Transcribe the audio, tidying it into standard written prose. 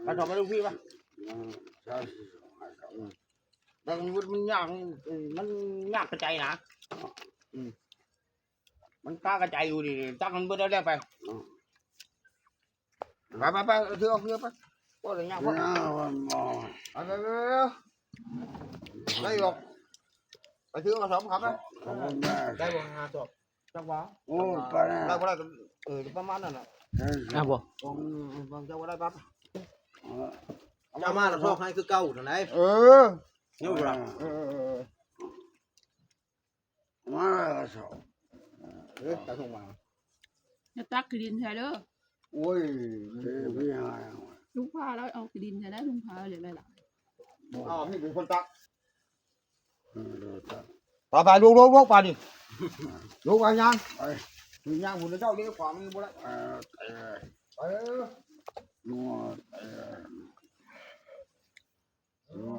ก็ชอบไปลูกพี่ป่ะแต่มันยากกระจายนะมันกล้ากระจายอยู่ดิตั้งมันเบื่อได้ไปเถื่อไปก็เลยยากได้หรอกไปเถื่อมาสองครับได้บ่งานจบจังหวะได้ก็ได้ประมาณนั้นแหละบ่บางเจ้าก็ได้ปั๊บเจ้ามาแล้วชอบให้คือเก่าเท่าไหร่นี่บ่ล่ะมาแล้วชอบตาส่งมาจะตักขี้ดินใช่เด้อ โอ้ยไม่หาย ลุงพาแล้วเอาขี้ดินใช่ได้ลุงพาเลยได้หลาย นี่เป็นคนตักต่อไปลูกไปดิลูกไปยังยังหุ่นเจ้าเลี้ยงขวามือบ่ได้นัวนัว